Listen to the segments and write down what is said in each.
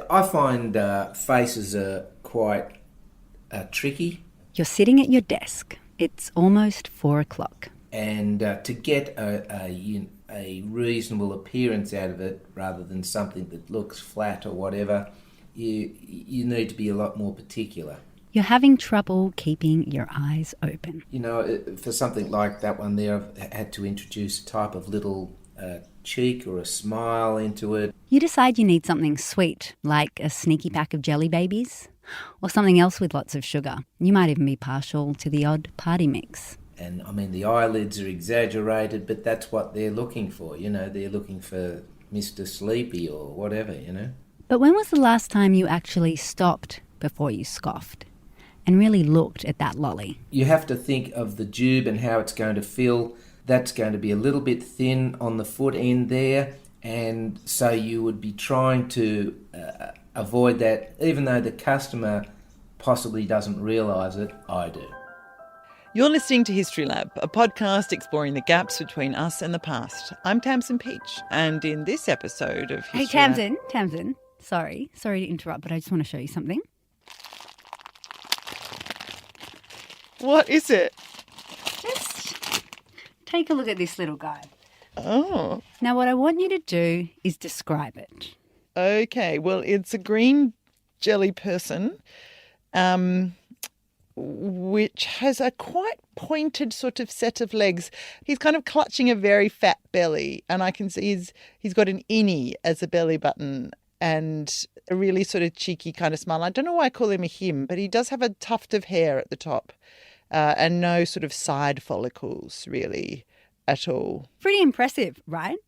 I find faces are quite tricky. You're sitting at your desk. It's almost 4 o'clock. And to get a reasonable appearance out of it, rather than something that looks flat or whatever, you need to be a lot more particular. You're having trouble keeping your eyes open. You know, for something like that one there, I've had to introduce a type of little cheek or a smile into it. You decide you need something sweet, like a sneaky pack of jelly babies, or something else with lots of sugar. You might even be partial to the odd party mix. And, I mean, the eyelids are exaggerated, but that's what they're looking for, you know. They're looking for Mr. Sleepy or whatever, you know. But when was the last time you actually stopped before you scoffed and really looked at that lolly? You have to think of the tube and how it's going to feel. That's going to be a little bit thin on the foot end there, and so you would be trying to avoid that, even though the customer possibly doesn't realise it. I do. You're listening to History Lab, a podcast exploring the gaps between us and the past. I'm Tamson Pietsch, and in this episode of History Lab... Hey, Tamson. Sorry to interrupt, but I just want to show you something. What is it? Just take a look at this little guy. Oh. Now, what I want you to do is describe it. Okay, well, it's a green jelly person, which has a quite pointed sort of set of legs. He's kind of clutching a very fat belly, and I can see he's got an innie as a belly button and a really sort of cheeky kind of smile. I don't know why I call him a him, but he does have a tuft of hair at the top and no sort of side follicles really at all. Pretty impressive, right?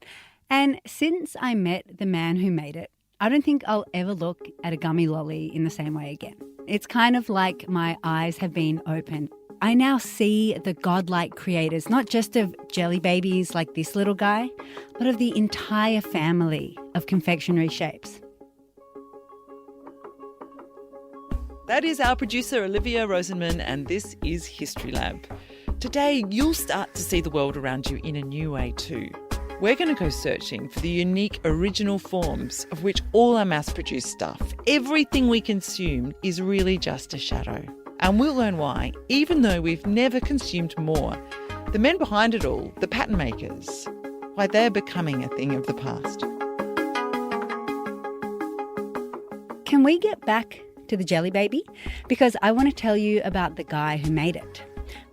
And since I met the man who made it, I don't think I'll ever look at a gummy lolly in the same way again. It's kind of like my eyes have been opened. I now see the godlike creators, not just of jelly babies like this little guy, but of the entire family of confectionery shapes. That is our producer, Olivia Rosenman, and this is History Lab. Today, you'll start to see the world around you in a new way too. We're going to go searching for the unique original forms of which all our mass-produced stuff, everything we consume, is really just a shadow. And we'll learn why, even though we've never consumed more, the men behind it all, the patternmakers, why they're becoming a thing of the past. Can we get back to the jelly baby? Because I want to tell you about the guy who made it.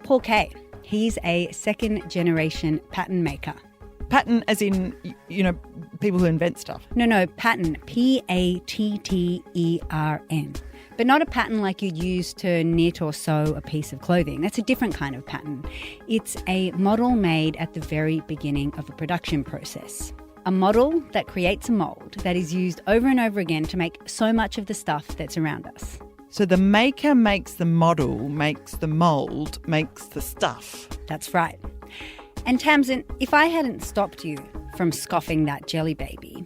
Paul Kay. He's a second-generation pattern maker. Pattern as in, you know, people who invent stuff? No, pattern. Pattern. But not a pattern like you'd use to knit or sew a piece of clothing. That's a different kind of pattern. It's a model made at the very beginning of a production process. A model that creates a mould that is used over and over again to make so much of the stuff that's around us. So the maker makes the model, makes the mould, makes the stuff. That's right. And Tamson, if I hadn't stopped you from scoffing that jelly baby,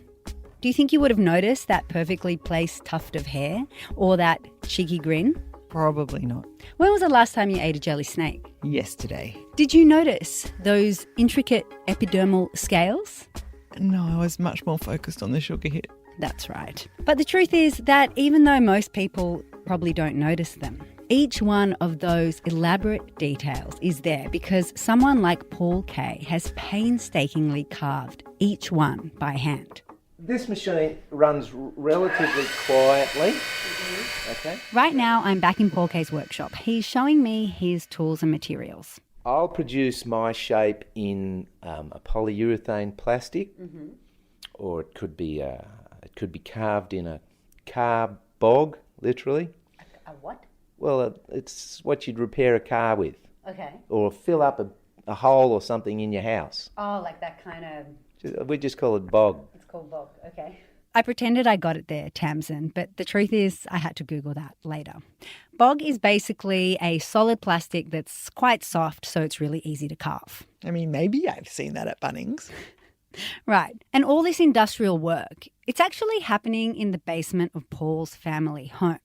do you think you would have noticed that perfectly placed tuft of hair or that cheeky grin? Probably not. When was the last time you ate a jelly snake? Yesterday. Did you notice those intricate epidermal scales? No, I was much more focused on the sugar hit. That's right. But the truth is that even though most people probably don't notice them, each one of those elaborate details is there because someone like Paul Kay has painstakingly carved each one by hand. This machine runs relatively quietly. Okay. Right now, I'm back in Paul Kay's workshop. He's showing me his tools and materials. I'll produce my shape in a polyurethane plastic, or it could be carved in a car bog, literally. A what? Well, it's what you'd repair a car with. Okay. Or fill up a hole or something in your house. Oh, like that kind of... We just call it bog. It's called bog, okay. I pretended I got it there, Tamson, but the truth is I had to Google that later. Bog is basically a solid plastic that's quite soft, so it's really easy to carve. I mean, maybe I've seen that at Bunnings. Right. And all this industrial work, it's actually happening in the basement of Paul's family home.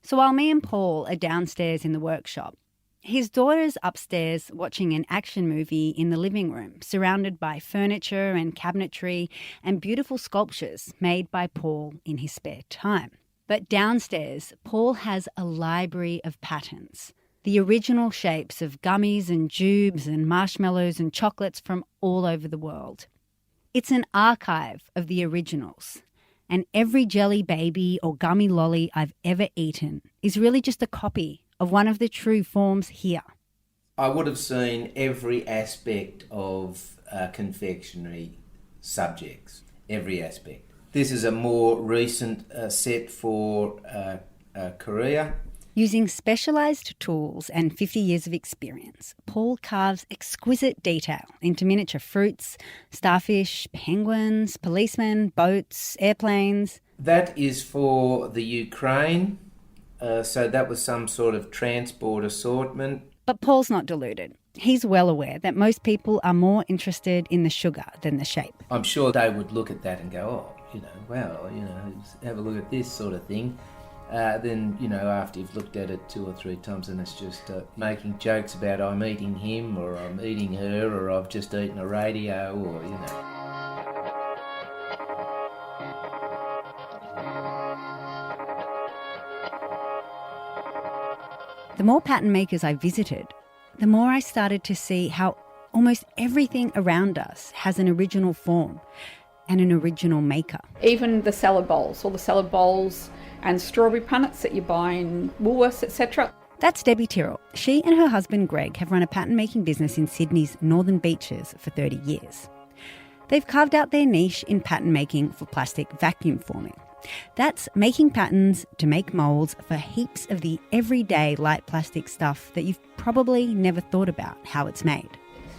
So while me and Paul are downstairs in the workshop, His daughter's upstairs watching an action movie in the living room, surrounded by furniture and cabinetry and beautiful sculptures made by Paul in his spare time. But downstairs, Paul has a library of patterns, the original shapes of gummies and jubes and marshmallows and chocolates from all over the world. It's an archive of the originals, and every jelly baby or gummy lolly I've ever eaten is really just a copy of one of the true forms here. I would have seen every aspect of confectionery subjects, every aspect. This is a more recent set for Korea. Using specialised tools and 50 years of experience, Paul carves exquisite detail into miniature fruits, starfish, penguins, policemen, boats, airplanes. That is for the Ukraine. So that was some sort of transport assortment. But Paul's not deluded. He's well aware that most people are more interested in the sugar than the shape. I'm sure they would look at that and go, have a look at this sort of thing. Then, after you've looked at it 2 or 3 times and it's just making jokes about I'm eating him or I'm eating her or I've just eaten a radio or, The more pattern makers I visited, the more I started to see how almost everything around us has an original form and an original maker. Even the salad bowls, all the salad bowls and strawberry punnets that you buy in Woolworths, etc. That's Debbie Tyrrell. She and her husband Greg have run a pattern-making business in Sydney's northern beaches for 30 years. They've carved out their niche in pattern making for plastic vacuum forming. That's making patterns to make moulds for heaps of the everyday light plastic stuff that you've probably never thought about how it's made.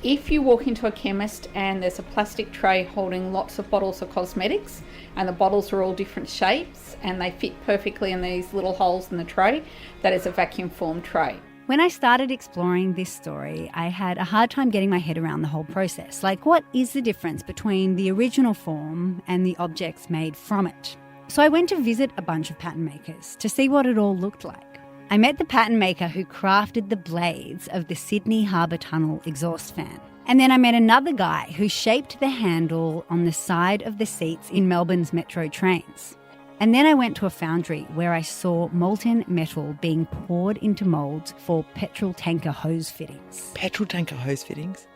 If you walk into a chemist and there's a plastic tray holding lots of bottles of cosmetics and the bottles are all different shapes and they fit perfectly in these little holes in the tray, that is a vacuum formed tray. When I started exploring this story, I had a hard time getting my head around the whole process. Like, what is the difference between the original form and the objects made from it? So I went to visit a bunch of pattern makers to see what it all looked like. I met the pattern maker who crafted the blades of the Sydney Harbour Tunnel exhaust fan. And then I met another guy who shaped the handle on the side of the seats in Melbourne's metro trains. And then I went to a foundry where I saw molten metal being poured into moulds for petrol tanker hose fittings. Petrol tanker hose fittings?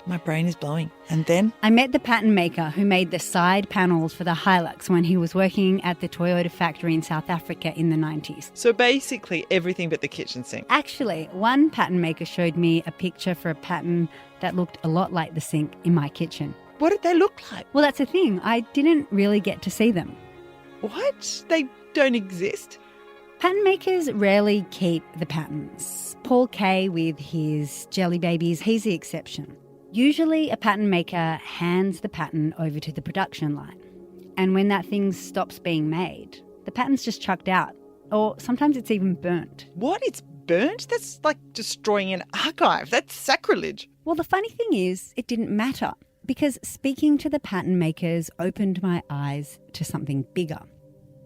My brain is blowing. And then? I met the pattern maker who made the side panels for the Hilux when he was working at the Toyota factory in South Africa in the 90s. So basically everything but the kitchen sink. Actually, one pattern maker showed me a picture for a pattern that looked a lot like the sink in my kitchen. What did they look like? Well, that's the thing. I didn't really get to see them. What? They don't exist? Pattern makers rarely keep the patterns. Paul Kay with his jelly babies, he's the exception. Usually a pattern maker hands the pattern over to the production line. And when that thing stops being made, the pattern's just chucked out. Or sometimes it's even burnt. What? It's burnt? That's like destroying an archive. That's sacrilege. Well, the funny thing is, it didn't matter. Because speaking to the pattern makers opened my eyes to something bigger.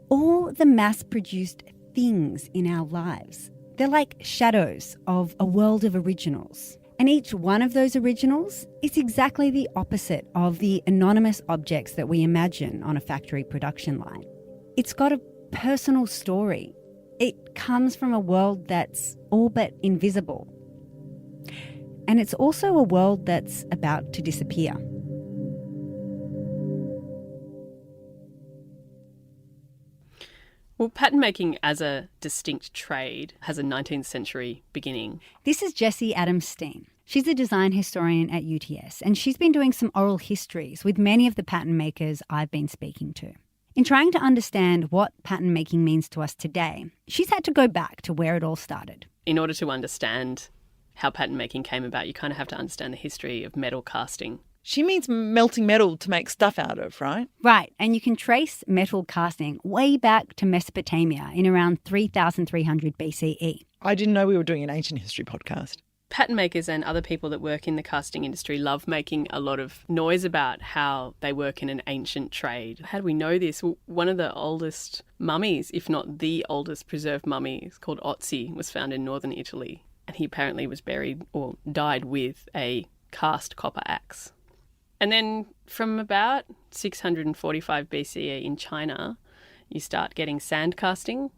All the mass-produced things in our lives, they're like shadows of a world of originals. And each one of those originals is exactly the opposite of the anonymous objects that we imagine on a factory production line. It's got a personal story. It comes from a world that's all but invisible. And it's also a world that's about to disappear. Well, pattern making as a distinct trade has a 19th century beginning. This is Jessie Adams-Stein. She's a design historian at UTS, and she's been doing some oral histories with many of the pattern makers I've been speaking to. In trying to understand what pattern making means to us today, she's had to go back to where it all started. In order to understand how pattern making came about, you kind of have to understand the history of metal casting. She means melting metal to make stuff out of, right? Right, and you can trace metal casting way back to Mesopotamia in around 3300 BCE. I didn't know we were doing an ancient history podcast. Pattern makers and other people that work in the casting industry love making a lot of noise about how they work in an ancient trade. How do we know this? Well, one of the oldest mummies, if not the oldest preserved mummy, called Otzi, was found in northern Italy. And he apparently was buried or died with a cast copper axe. And then from about 645 BCE in China, you start getting sand casting.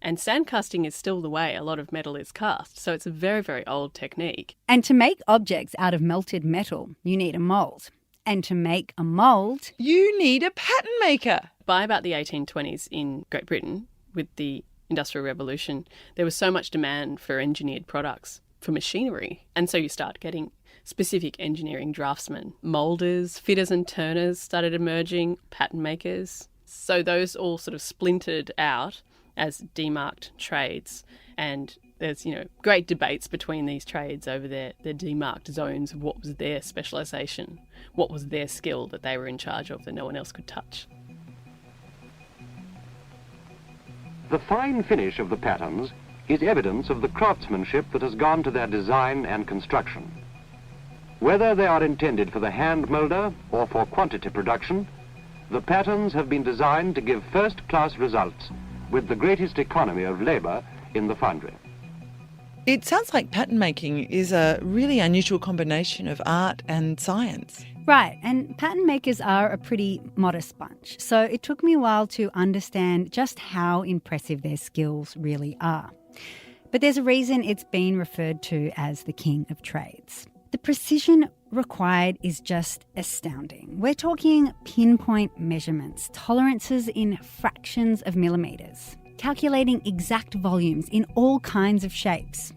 And sand casting is still the way a lot of metal is cast. So it's a very, very old technique. And to make objects out of melted metal, you need a mould. And to make a mould, You need a pattern maker. By about the 1820s in Great Britain, with the Industrial Revolution, there was so much demand for engineered products, for machinery. And so you start getting specific engineering draftsmen. Moulders, fitters and turners started emerging, pattern makers. So those all sort of splintered out as demarked trades. And there's, great debates between these trades over their demarked zones of what was their specialisation, what was their skill that they were in charge of that no one else could touch. The fine finish of the patterns is evidence of the craftsmanship that has gone to their design and construction. Whether they are intended for the hand moulder or for quantity production, the patterns have been designed to give first-class results with the greatest economy of labour in the foundry. It sounds like pattern making is a really unusual combination of art and science. right, and pattern makers are a pretty modest bunch. So it took me a while to understand just how impressive their skills really are. But there's a reason it's been referred to as the king of trades. The precision required is just astounding. We're talking pinpoint measurements, tolerances in fractions of millimetres, calculating exact volumes in all kinds of shapes.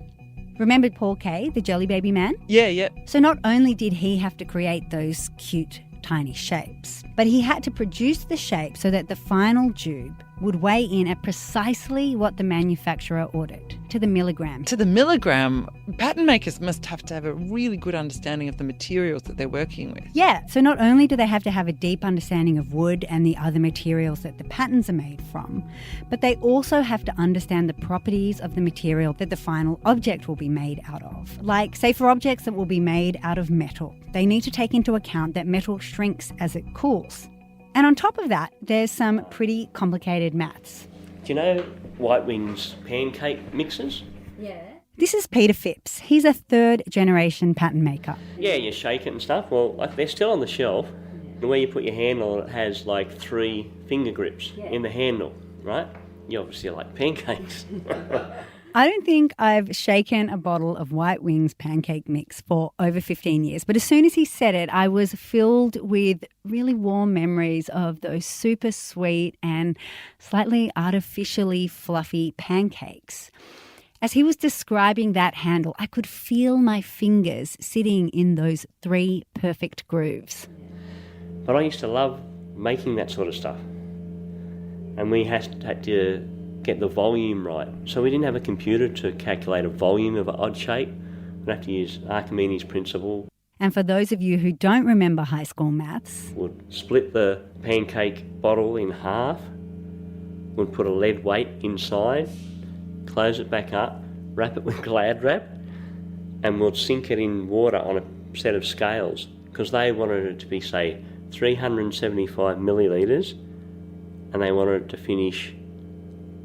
Remember Paul Kay, the Jelly Baby Man? Yeah. So not only did he have to create those cute, tiny shapes, but he had to produce the shape so that the final tube would weigh in at precisely what the manufacturer ordered, to the milligram. To the milligram, pattern makers must have to have a really good understanding of the materials that they're working with. Yeah, so not only do they have to have a deep understanding of wood and the other materials that the patterns are made from, but they also have to understand the properties of the material that the final object will be made out of. Like, say for objects that will be made out of metal, they need to take into account that metal shrinks as it cools. And on top of that, there's some pretty complicated maths. Do you know White Wing's pancake mixes? This is Peter Phipps. He's a third-generation pattern maker. Yeah, you shake it and stuff. Well, they're still on the shelf. And where you put your handle, it has like 3 finger grips in the handle, right? You obviously like pancakes. I don't think I've shaken a bottle of White Wing's pancake mix for over 15 years, but as soon as he said it, I was filled with really warm memories of those super sweet and slightly artificially fluffy pancakes. As he was describing that handle, I could feel my fingers sitting in those 3 perfect grooves. But I used to love making that sort of stuff. And we had to get the volume right. So we didn't have a computer to calculate a volume of an odd shape. We'd have to use Archimedes' principle. And for those of you who don't remember high school maths, We'd split the pancake bottle in half. We'd put a lead weight inside, close it back up, wrap it with Glad wrap, and we'll sink it in water on a set of scales because they wanted it to be, say, 375 millilitres, and they wanted it to finish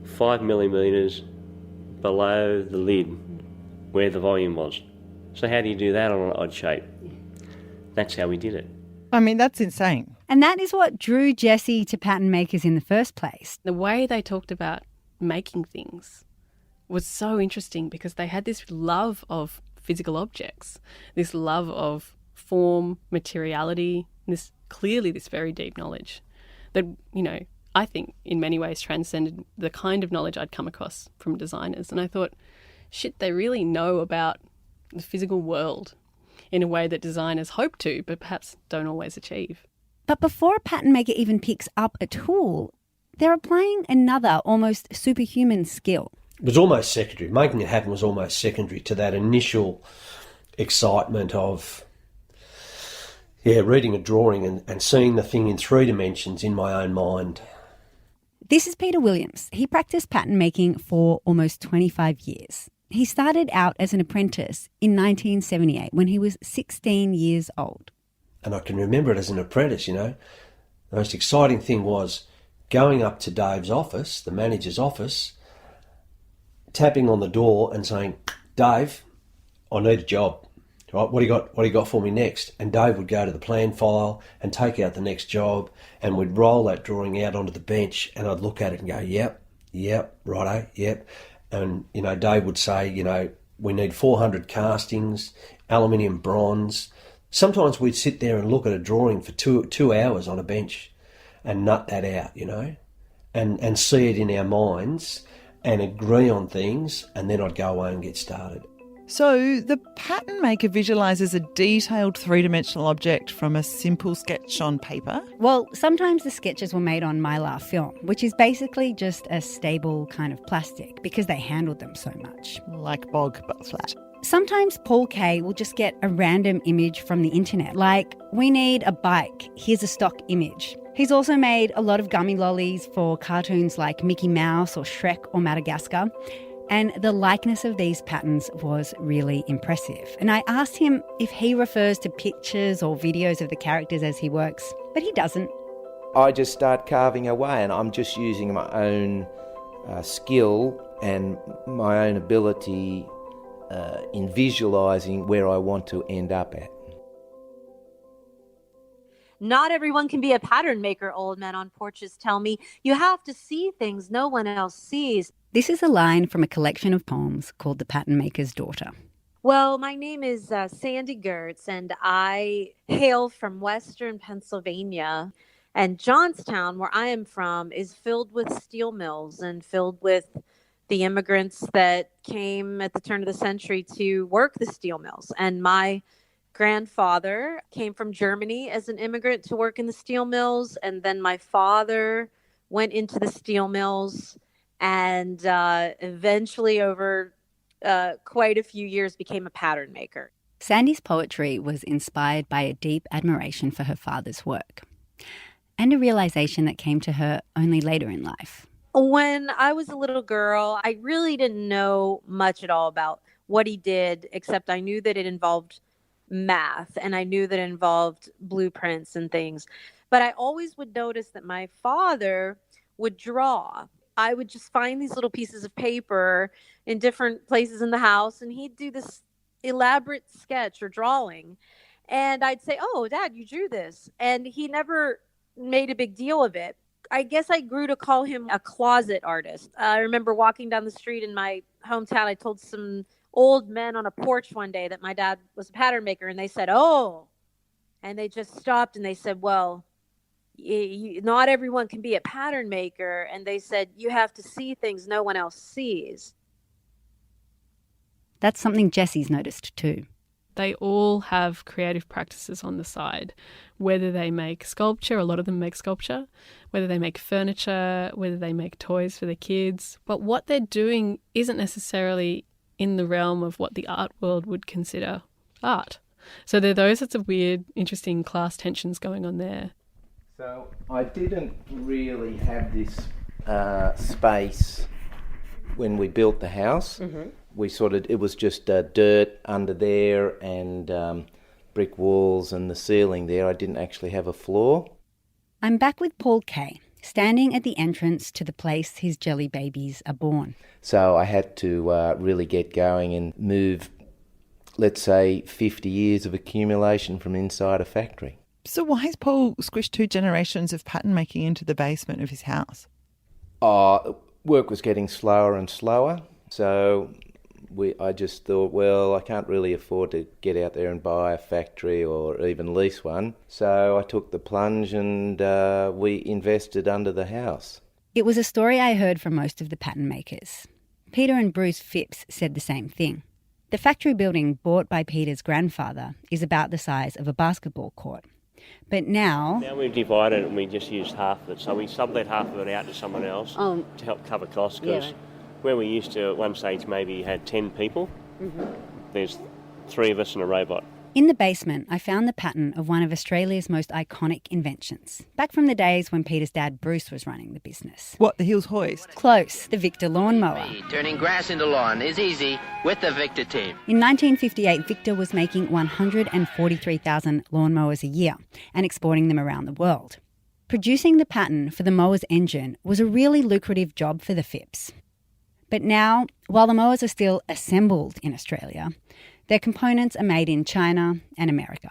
5 millimetres below the lid where the volume was. So how do you do that on an odd shape? That's how we did it. I mean, that's insane. and that is what drew Jessie to pattern makers in the first place. The way they talked about making things was so interesting because they had this love of physical objects, this love of form, materiality, this very deep knowledge that, you know, I think in many ways transcended the kind of knowledge I'd come across from designers. And I thought, shit, they really know about the physical world in a way that designers hope to, but perhaps don't always achieve. But before a pattern maker even picks up a tool, they're applying another almost superhuman skill. It was almost secondary. Making it happen was almost secondary to that initial excitement of, reading a drawing and seeing the thing in 3 dimensions in my own mind. This is Peter Williams. He practiced pattern making for almost 25 years. He started out as an apprentice in 1978 when he was 16 years old. And I can remember it as an apprentice, you know. The most exciting thing was going up to Dave's office, the manager's office, tapping on the door and saying, "Dave, I need a job. Right, what do you got for me next? And Dave would go to the plan file and take out the next job, and we'd roll that drawing out onto the bench, and I'd look at it and go, yep, righto, yep. And, Dave would say, we need 400 castings, aluminium bronze. Sometimes we'd sit there and look at a drawing for two hours on a bench and nut that out, and see it in our minds and agree on things, and then I'd go away and get started. So the pattern maker visualises a detailed three-dimensional object from a simple sketch on paper? Well, sometimes the sketches were made on mylar film, which is basically just a stable kind of plastic because they handled them so much. Like bog, but flat. Sometimes Paul K will just get a random image from the internet, like, we need a bike, here's a stock image. He's also made a lot of gummy lollies for cartoons like Mickey Mouse or Shrek or Madagascar. And the likeness of these patterns was really impressive. And I asked him if he refers to pictures or videos of the characters as he works, but he doesn't. I just start carving away, and I'm just using my own skill and my own ability in visualising where I want to end up at. Not everyone can be a pattern maker, old men on porches tell me. You have to see things no one else sees. This is a line from a collection of poems called The Pattern Maker's Daughter. Well, my name is Sandy Gertz, and I hail from Western Pennsylvania. And Johnstown, where I am from, is filled with steel mills and filled with the immigrants that came at the turn of the century to work the steel mills. And my grandfather came from Germany as an immigrant to work in the steel mills. And then my father went into the steel mills and eventually over quite a few years became a pattern maker. Sandy's poetry was inspired by a deep admiration for her father's work and a realization that came to her only later in life. When I was a little girl, I really didn't know much at all about what he did, except I knew that it involved math and I knew that it involved blueprints and things. But I always would notice that my father would draw. I would just find these little pieces of paper in different places in the house, and he'd do this elaborate sketch or drawing. And I'd say, "Oh, Dad, you drew this." And he never made a big deal of it. I guess I grew to call him a closet artist. I remember walking down the street in my hometown. I told some old men on a porch one day that my dad was a pattern maker, and they said, "Oh," and they just stopped and they said, "Well, not everyone can be a pattern maker." And they said, "You have to see things no one else sees." That's something Jessie's noticed too. They all have creative practices on the side, whether they make sculpture, a lot of them make sculpture, whether they make furniture, whether they make toys for the kids. But what they're doing isn't necessarily in the realm of what the art world would consider art. So there are those sorts of weird, interesting class tensions going on there. So I didn't really have this space when we built the house. Mm-hmm. It was just dirt under there and brick walls and the ceiling there. I didn't actually have a floor. I'm back with Paul K, standing at the entrance to the place his jelly babies are born. So I had to really get going and move, let's say, 50 years of accumulation from inside a factory. So why has Paul squished 2 generations of pattern making into the basement of his house? Work was getting slower and slower, so I just thought, well, I can't really afford to get out there and buy a factory or even lease one. So I took the plunge and we invested under the house. It was a story I heard from most of the pattern makers. Peter and Bruce Phipps said the same thing. The factory building bought by Peter's grandfather is about the size of a basketball court. But now we've divided it and we just used half of it. So we sublet half of it out to someone else to help cover costs. Because where we used to, at one stage, maybe had 10 people, there's 3 of us and a robot. in the basement, I found the pattern of one of Australia's most iconic inventions, back from the days when Peter's dad Bruce was running the business. What, the Hills Hoist? Close, the Victor lawnmower. Turning grass into lawn is easy with the Victor team. In 1958, Victor was making 143,000 lawnmowers a year and exporting them around the world. Producing the pattern for the mower's engine was a really lucrative job for the Phipps. But now, while the mowers are still assembled in Australia, Their components are made in China and America.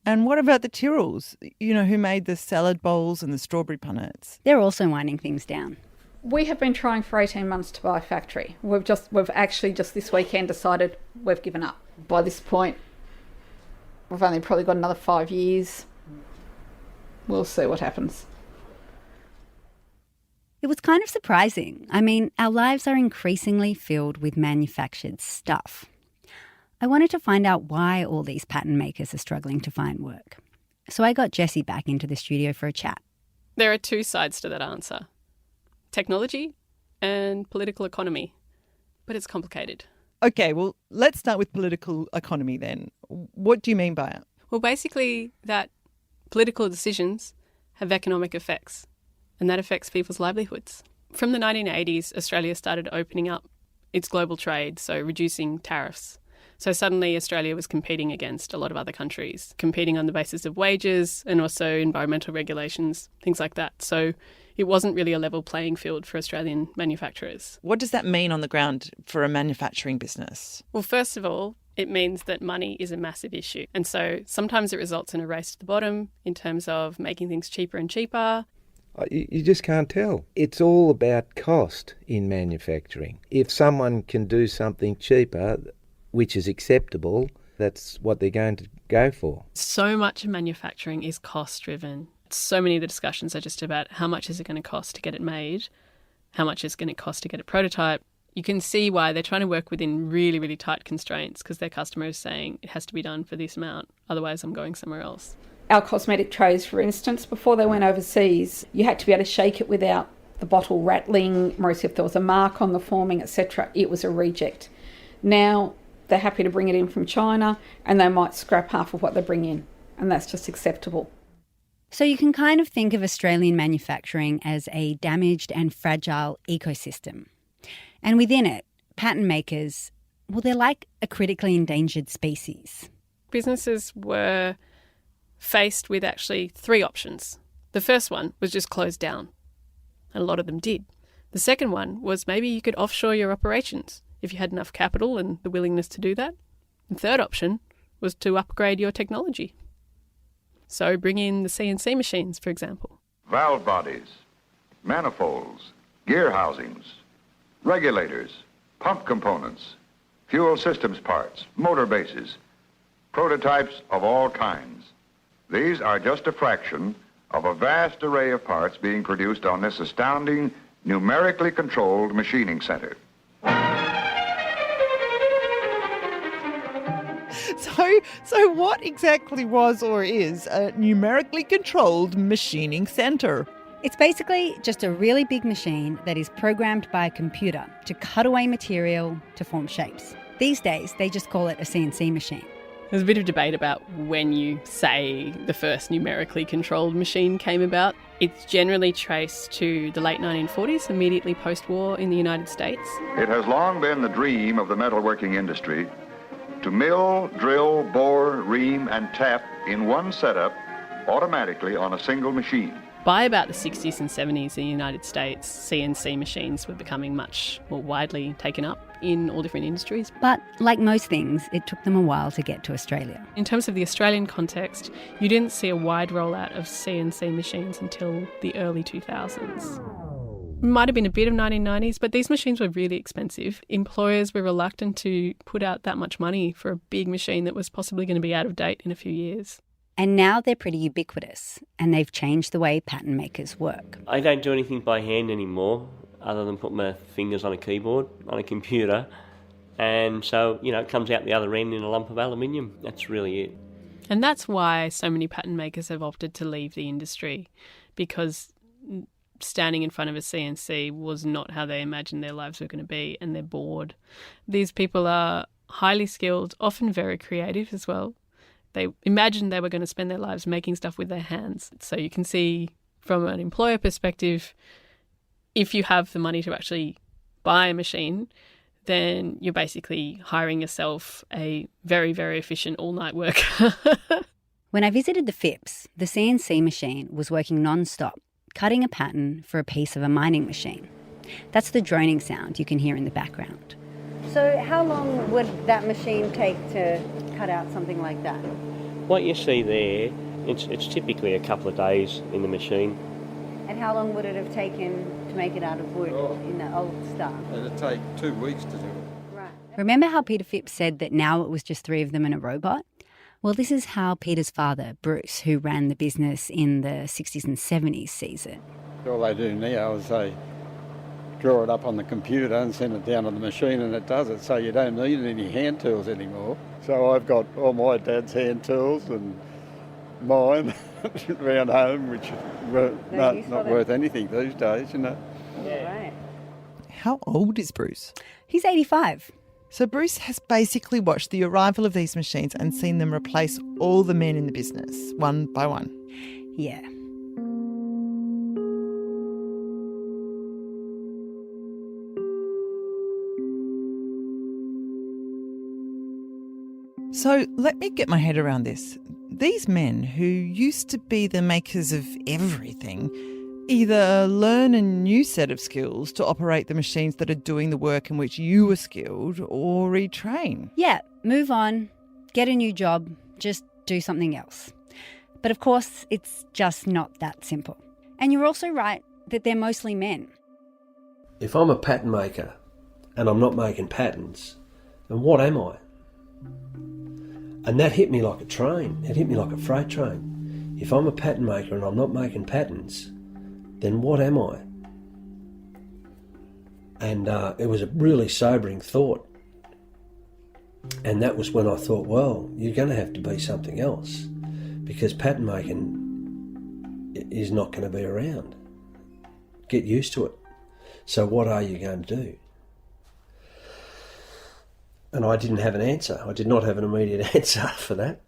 And what about the Tyrrells, who made the salad bowls and the strawberry punnets? They're also winding things down. We have been trying for 18 months to buy a factory. We've actually just this weekend decided we've given up. By this point, we've only probably got another 5 years. We'll see what happens. It was kind of surprising. I mean, our lives are increasingly filled with manufactured stuff. I wanted to find out why all these pattern makers are struggling to find work. So I got Jessie back into the studio for a chat. There are two sides to that answer. Technology and political economy. But it's complicated. Okay, well, let's start with political economy then. What do you mean by it? Well, basically that political decisions have economic effects, and that affects people's livelihoods. From the 1980s, Australia started opening up its global trade, so reducing tariffs. So suddenly Australia was competing against a lot of other countries, competing on the basis of wages and also environmental regulations, things like that. So it wasn't really a level playing field for Australian manufacturers. What does that mean on the ground for a manufacturing business? Well, first of all, it means that money is a massive issue. And so sometimes it results in a race to the bottom in terms of making things cheaper and cheaper. You just can't tell. It's all about cost in manufacturing. If someone can do something cheaper, which is acceptable, that's what they're going to go for. So much of manufacturing is cost-driven. So many of the discussions are just about how much is it going to cost to get it made, how much is it going to cost to get a prototype. You can see why they're trying to work within really, really tight constraints because their customer is saying it has to be done for this amount, otherwise I'm going somewhere else. Our cosmetic trays, for instance, before they went overseas, you had to be able to shake it without the bottle rattling, or if there was a mark on the forming, etc., it was a reject. Now they're happy to bring it in from China and they might scrap half of what they bring in, and that's just acceptable. So you can kind of think of Australian manufacturing as a damaged and fragile ecosystem. And within it, pattern makers, well, they're like a critically endangered species. Businesses were faced with actually three options. The first one was just close down. And a lot of them did. The second one was maybe you could offshore your operations if you had enough capital and the willingness to do that. The third option was to upgrade your technology. So bring in the CNC machines, for example. Valve bodies, manifolds, gear housings, regulators, pump components, fuel systems parts, motor bases, prototypes of all kinds. These are just a fraction of a vast array of parts being produced on this astounding, numerically controlled machining center. So what exactly was or is a numerically controlled machining centre? It's basically just a really big machine that is programmed by a computer to cut away material to form shapes. These days, they just call it a CNC machine. There's a bit of debate about when you say the first numerically controlled machine came about. It's generally traced to the late 1940s, immediately post-war in the United States. It has long been the dream of the metalworking industry to mill, drill, bore, ream, and tap in one setup automatically on a single machine. By about the 60s and 70s in the United States, CNC machines were becoming much more widely taken up in all different industries. But like most things, it took them a while to get to Australia. In terms of the Australian context, you didn't see a wide rollout of CNC machines until the early 2000s. Might have been a bit of 1990s, but these machines were really expensive. Employers were reluctant to put out that much money for a big machine that was possibly going to be out of date in a few years. And now they're pretty ubiquitous, and they've changed the way pattern makers work. I don't do anything by hand anymore, other than put my fingers on a keyboard, on a computer. And so, it comes out the other end in a lump of aluminium. That's really it. And that's why so many pattern makers have opted to leave the industry, because standing in front of a CNC was not how they imagined their lives were going to be, and they're bored. These people are highly skilled, often very creative as well. They imagined they were going to spend their lives making stuff with their hands. So you can see from an employer perspective, if you have the money to actually buy a machine, then you're basically hiring yourself a very, very efficient all-night worker. When I visited the FIPS, the CNC machine was working non-stop, cutting a pattern for a piece of a mining machine. That's the droning sound you can hear in the background. So how long would that machine take to cut out something like that? What you see there, it's typically a couple of days in the machine. And how long would it have taken to make it out of wood in the old style? It'd take 2 weeks to do it. Right. Remember how Peter Phipps said that now it was just 3 of them and a robot? Well, this is how Peter's father, Bruce, who ran the business in the 60s and 70s, sees it. All they do now is they draw it up on the computer and send it down on the machine and it does it, so you don't need any hand tools anymore. So I've got all my dad's hand tools and mine around home, which are not worth anything these days, you know. Right. How old is Bruce? He's 85. So Bruce has basically watched the arrival of these machines and seen them replace all the men in the business, one by one. Yeah. So let me get my head around this. These men who used to be the makers of everything either learn a new set of skills to operate the machines that are doing the work in which you were skilled, or retrain. Yeah, move on, get a new job, just do something else. But of course, it's just not that simple. And you're also right that they're mostly men. If I'm a pattern maker and I'm not making patterns, then what am I? And that hit me like a train. It hit me like a freight train. If I'm a pattern maker and I'm not making patterns, then what am I? And it was a really sobering thought. And that was when I thought, well, you're going to have to be something else, because pattern making is not going to be around. Get used to it. So what are you going to do? And I didn't have an answer. I did not have an immediate answer for that.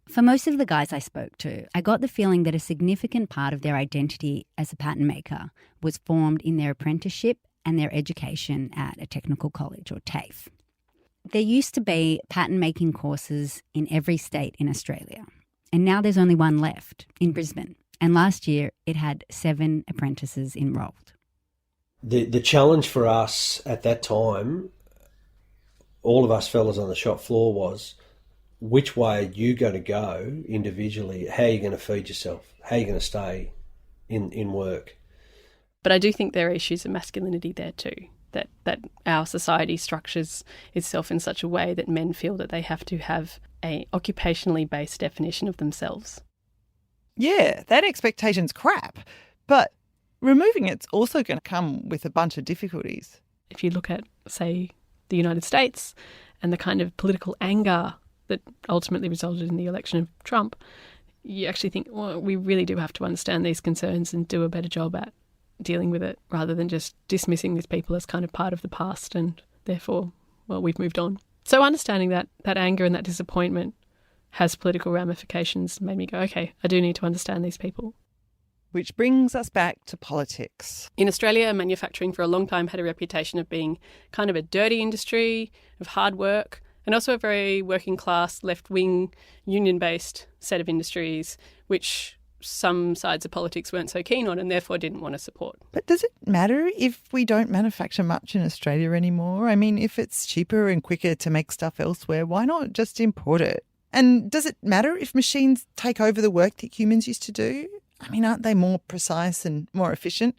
For most of the guys I spoke to, I got the feeling that a significant part of their identity as a pattern maker was formed in their apprenticeship and their education at a technical college, or TAFE. There used to be pattern making courses in every state in Australia, and now there's only one left in Brisbane. And last year it had 7 apprentices enrolled. The challenge for us at that time, all of us fellas on the shop floor, was which way are you going to go individually? How are you going to feed yourself? How are you going to stay in work? But I do think there are issues of masculinity there too, that our society structures itself in such a way that men feel that they have to have a occupationally based definition of themselves. Yeah, that expectation's crap. But removing it's also going to come with a bunch of difficulties. If you look at, say, the United States and the kind of political anger that ultimately resulted in the election of Trump, you actually think, well, we really do have to understand these concerns and do a better job at dealing with it, rather than just dismissing these people as kind of part of the past and therefore, well, we've moved on. So understanding that anger and that disappointment has political ramifications made me go, okay, I do need to understand these people. Which brings us back to politics. In Australia, manufacturing for a long time had a reputation of being kind of a dirty industry, of hard work, and also a very working class, left-wing, union-based set of industries, which some sides of politics weren't so keen on and therefore didn't want to support. But does it matter if we don't manufacture much in Australia anymore? I mean, if it's cheaper and quicker to make stuff elsewhere, why not just import it? And does it matter if machines take over the work that humans used to do? I mean, aren't they more precise and more efficient?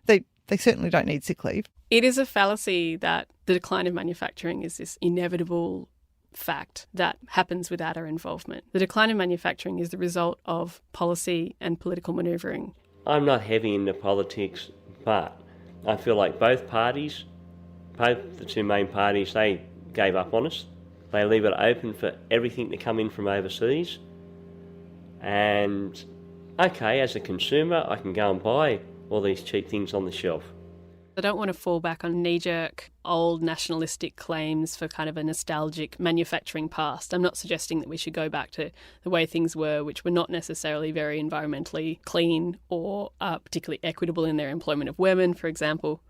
They certainly don't need sick leave. It is a fallacy that the decline of manufacturing is this inevitable fact that happens without our involvement. The decline of manufacturing is the result of policy and political manoeuvring. I'm not heavy into politics, but I feel like both the 2 main parties, they gave up on us. They leave it open for everything to come in from overseas. And okay, as a consumer, I can go and buy all these cheap things on the shelf. I don't want to fall back on knee-jerk, old nationalistic claims for kind of a nostalgic manufacturing past. I'm not suggesting that we should go back to the way things were, which were not necessarily very environmentally clean or particularly equitable in their employment of women, for example.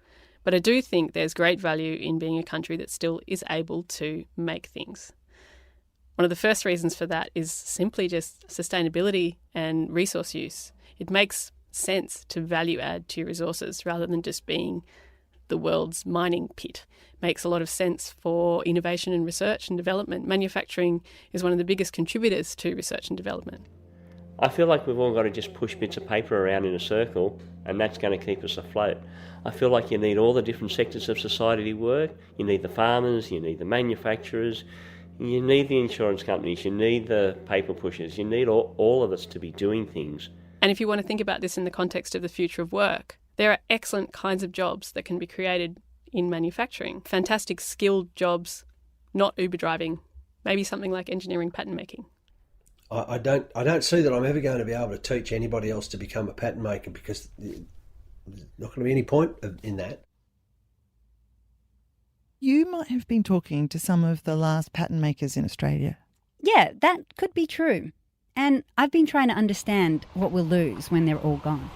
But I do think there's great value in being a country that still is able to make things. One of the first reasons for that is simply just sustainability and resource use. It makes sense to value add to your resources rather than just being the world's mining pit. Makes a lot of sense for innovation and research and development. Manufacturing is one of the biggest contributors to research and development. I feel like we've all got to just push bits of paper around in a circle, and that's going to keep us afloat. I feel like you need all the different sectors of society to work. You need the farmers, you need the manufacturers, you need the insurance companies, you need the paper pushers, you need all of us to be doing things. And if you want to think about this in the context of the future of work, there are excellent kinds of jobs that can be created in manufacturing. Fantastic skilled jobs, not Uber driving, maybe something like engineering pattern making. I don't see that I'm ever going to be able to teach anybody else to become a pattern maker, because there's not going to be any point in that. You might have been talking to some of the last pattern makers in Australia. Yeah, that could be true. And I've been trying to understand what we'll lose when they're all gone.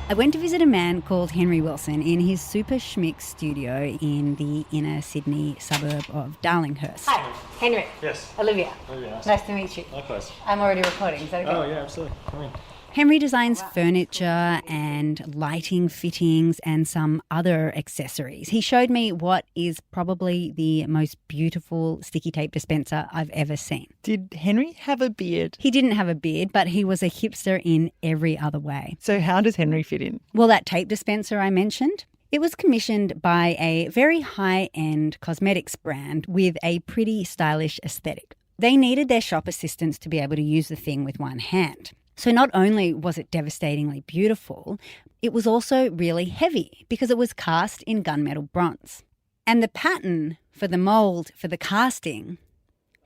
I went to visit a man called Henry Wilson in his super schmick studio in the inner Sydney suburb of Darlinghurst. Hi, Henry. Yes. Olivia. Olivia, nice to meet you. Likewise. I'm already recording. Is that okay? Oh, yeah, absolutely. Come in. Henry designs furniture and lighting fittings and some other accessories. He showed me what is probably the most beautiful sticky tape dispenser I've ever seen. Did Henry have a beard? He didn't have a beard, but he was a hipster in every other way. So how does Henry fit in? Well, that tape dispenser I mentioned, it was commissioned by a very high-end cosmetics brand with a pretty stylish aesthetic. They needed their shop assistants to be able to use the thing with one hand. So not only was it devastatingly beautiful, it was also really heavy because it was cast in gunmetal bronze. And the pattern for the mould for the casting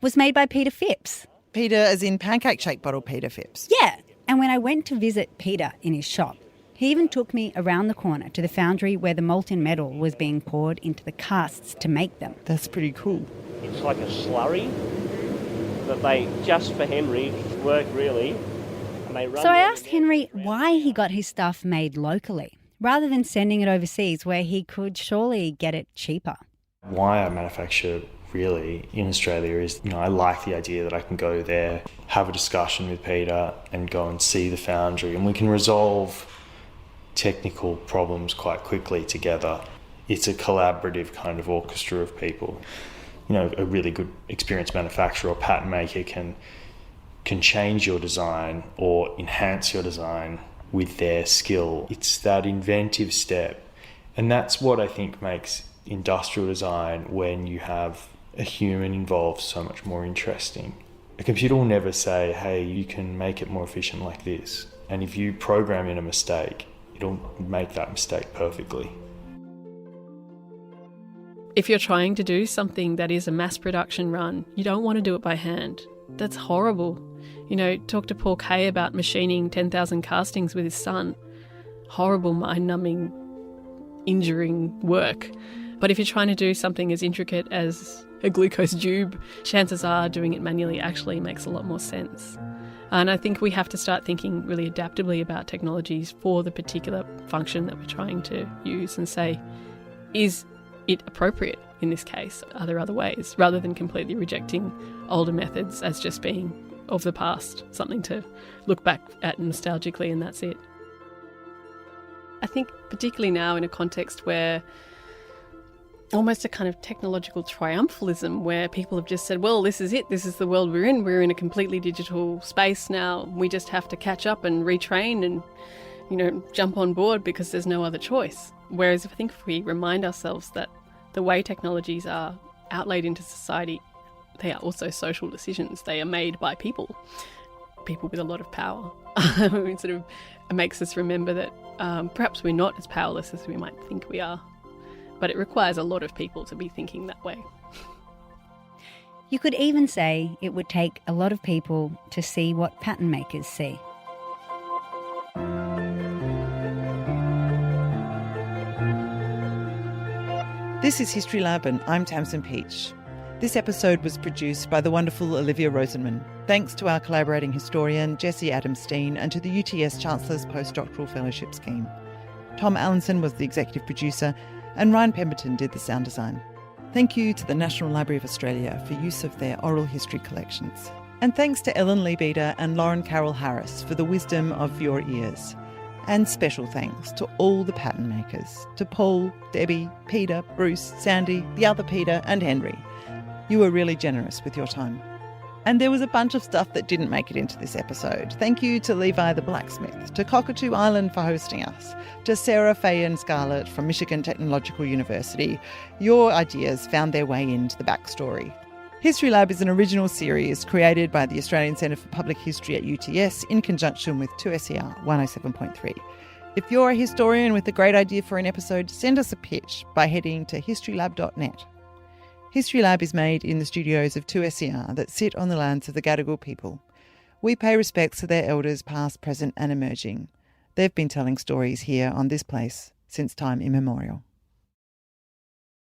was made by Peter Phipps. Peter as in pancake-shaped bottle Peter Phipps? Yeah. And when I went to visit Peter in his shop, he even took me around the corner to the foundry where the molten metal was being poured into the casts to make them. That's pretty cool. It's like a slurry that they, just for Henry, work really. So I asked Henry why he got his stuff made locally, rather than sending it overseas where he could surely get it cheaper. Why I manufacture really in Australia is, I like the idea that I can go there, have a discussion with Peter and go and see the foundry, and we can resolve technical problems quite quickly together. It's a collaborative kind of orchestra of people. A really good experienced manufacturer or pattern maker can change your design or enhance your design with their skill. It's that inventive step. And that's what I think makes industrial design, when you have a human involved, so much more interesting. A computer will never say, hey, you can make it more efficient like this. And if you program in a mistake, it'll make that mistake perfectly. If you're trying to do something that is a mass production run, you don't want to do it by hand. That's horrible. Talk to Paul Kay about machining 10,000 castings with his son. Horrible, mind-numbing, injuring work. But if you're trying to do something as intricate as a glucose tube, chances are doing it manually actually makes a lot more sense. And I think we have to start thinking really adaptably about technologies for the particular function that we're trying to use and say, is it appropriate in this case? Are there other ways? Rather than completely rejecting older methods as just being of the past, something to look back at nostalgically and that's it. I think particularly now in a context where almost a kind of technological triumphalism where people have just said, well, this is it, this is the world we're in a completely digital space now, we just have to catch up and retrain and, jump on board because there's no other choice. Whereas I think if we remind ourselves that the way technologies are outlaid into society, they are also social decisions. They are made by people with a lot of power. It sort of makes us remember that perhaps we're not as powerless as we might think we are. But it requires a lot of people to be thinking that way. You could even say it would take a lot of people to see what pattern makers see. This is History Lab and I'm Tamson Pietsch. This episode was produced by the wonderful Olivia Rosenman. Thanks to our collaborating historian Jessie Adam-Stein and to the UTS Chancellor's Postdoctoral Fellowship Scheme. Tom Allinson was the executive producer and Ryan Pemberton did the sound design. Thank you to the National Library of Australia for use of their oral history collections. And thanks to Ellen Leabeater and Lauren Carroll Harris for the wisdom of your ears. And special thanks to all the pattern makers, to Paul, Debbie, Peter, Bruce, Sandy, the other Peter and Henry. You were really generous with your time. And there was a bunch of stuff that didn't make it into this episode. Thank you to Levi the blacksmith, to Cockatoo Island for hosting us, to Sarah, Faye and Scarlett from Michigan Technological University. Your ideas found their way into the backstory. History Lab is an original series created by the Australian Centre for Public History at UTS in conjunction with 2SER 107.3. If you're a historian with a great idea for an episode, send us a pitch by heading to historylab.net. History Lab is made in the studios of 2SER that sit on the lands of the Gadigal people. We pay respects to their elders past, present and emerging. They've been telling stories here on this place since time immemorial.